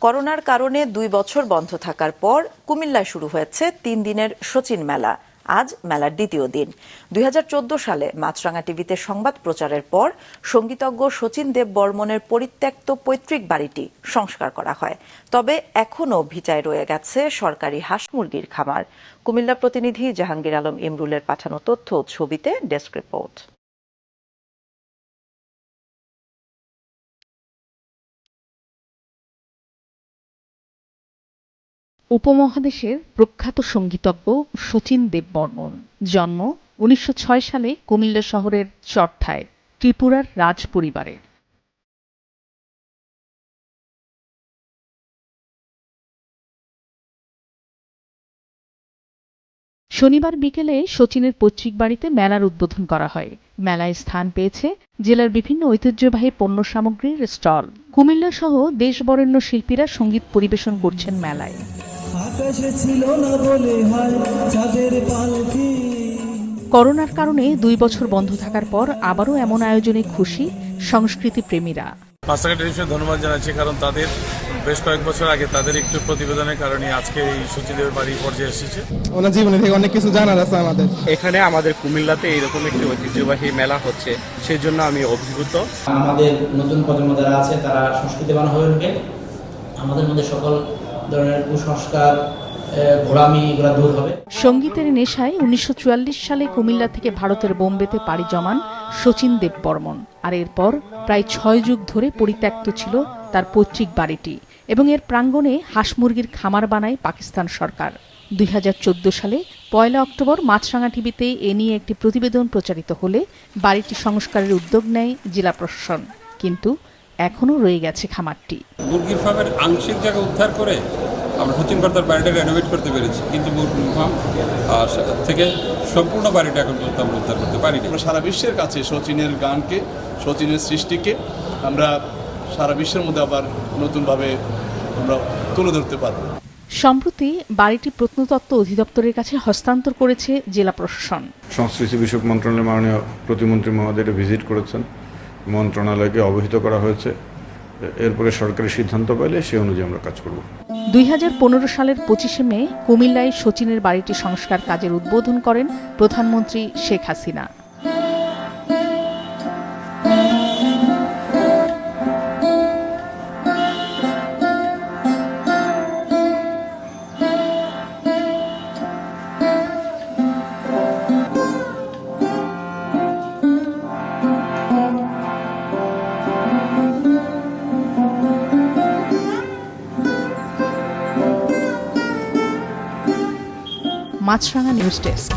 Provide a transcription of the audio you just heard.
করোনার কারণে 2 বছর বন্ধ থাকার পর কুমিল্লায় শুরু হয়েছে 3 দিনের শচীন মেলা। আজ মেলার দ্বিতীয় দিন। 2014 সালে মাছরাঙা টিভিতে সংবাদ প্রচারের পর সঙ্গীতজ্ঞ শচীন দেববর্মনের পরিত্যক্ত পৈতৃক বাড়িটি সংস্কার করা হয়। তবে এখনও ভিটায় রয়ে গেছে সরকারি হাঁস মুরগির খামার। কুমিল্লা প্রতিনিধি জাহাঙ্গীর আলম ইমরুলের পাঠানো তথ্য ও ছবিতে ডেস্ক রিপোর্ট। উপমহাদেশের প্রখ্যাত সঙ্গীতজ্ঞ শচীন দেববর্মন। জন্ম 1906 সালে কুমিল্লা শহরের চরঠায় ত্রিপুরার রাজ পরিবারের। শনিবার বিকেলে শচীনের পৈতৃক বাড়িতে মেলার উদ্বোধন করা হয়। মেলায় স্থান পেয়েছে জেলার বিভিন্ন ঐতিহ্যবাহী পণ্য সামগ্রীর স্টল। কুমিল্লা সহ দেশ বরেণ্য শিল্পীরা সঙ্গীত পরিবেশন করছেন মেলায়। করোনার কারণে 2 বছর বন্ধ থাকার পর আবারও এমন আয়োজনে খুশি সংস্কৃতি প্রেমীরা। মাছরাঙা টেলিভিশন ধন্যবাদ জানাচ্ছি, কারণ তাদের বেশ কয়েক বছর আগে তাদের একটু প্রতিবেদনের কারণে আজকে এই শচীনদেবের বাড়ি পর্যায়ে এসেছে। ওনার জীবনে থেকে অনেক কিছু জানার আছে আমাদের। এখানে আমাদের কুমিল্লাতে এইরকম একটি ঐতিহ্যবাহী মেলা হচ্ছে, সেই জন্য আমি অভিভূত। আমাদের নতুন প্রজন্ম যারা আছে তারা সংস্কৃতিবান হয়ে উঠবে। আমাদের মধ্যে সকল ধরনের কুসংস্কার, ঘোরামি এগুলো দূর হবে। সঙ্গীতের নেশায় 1944 সালে কুমিল্লা থেকে ভারতের বোম্বেতে পাড়ি জমান শচীন দেববর্মন। আর এরপর প্রায় 6 যুগ ধরে পরিত্যক্ত ছিল তার পৈতৃক বাড়িটি এবং এর প্রাঙ্গণে হাঁস মুরগির খামার বানায় পাকিস্তান সরকার। 2014 সালে 1 অক্টোবর মাছরাঙা টিভিতে এ নিয়ে একটি প্রতিবেদন প্রচারিত হলে বাড়িটি সংস্কারের উদ্যোগ নেয় জেলা প্রশাসন, কিন্তু এখনও রয়ে গেছে খামারটি। মুরগির ফার্মের আংশিক জায়গা উদ্ধার করে আমরা শচীন কর্তার বাড়িটা রেনোভেট করতে পেরেছি, কিন্তু মুরগির ফার্ম থেকে সম্পূর্ণ বাড়িটা এখন পর্যন্ত আমরা উদ্ধার করতে পারিনি। আমরা সারা বিশ্বের কাছে শচীনের গানকে, শচীনের সৃষ্টিকে আমরা সারা বিশ্বের মধ্যে আবার নতুনভাবে আমরা তুলে ধরতে পারব। সম্প্রতি বাড়িটি প্রত্নতত্ত্ব অধিদপ্তরের কাছে হস্তান্তর করেছে জেলা প্রশাসন। সংস্কৃতি বিষয়ক মন্ত্রণালয়ের মাননীয় প্রতিমন্ত্রী মহোদয় ভিজিট করেছেন, মন্ত্রণালয়কে অবহিত করা হয়েছে। এরপরে সরকারি সিদ্ধান্ত পেলে সে অনুযায়ী আমরা কাজ করব। 2015 সালের 25শে মে কুমিল্লায় শচীনের বাড়িটি সংস্কার কাজের উদ্বোধন করেন প্রধানমন্ত্রী শেখ হাসিনা। মাছরাঙা নিউজ ডেস্ক।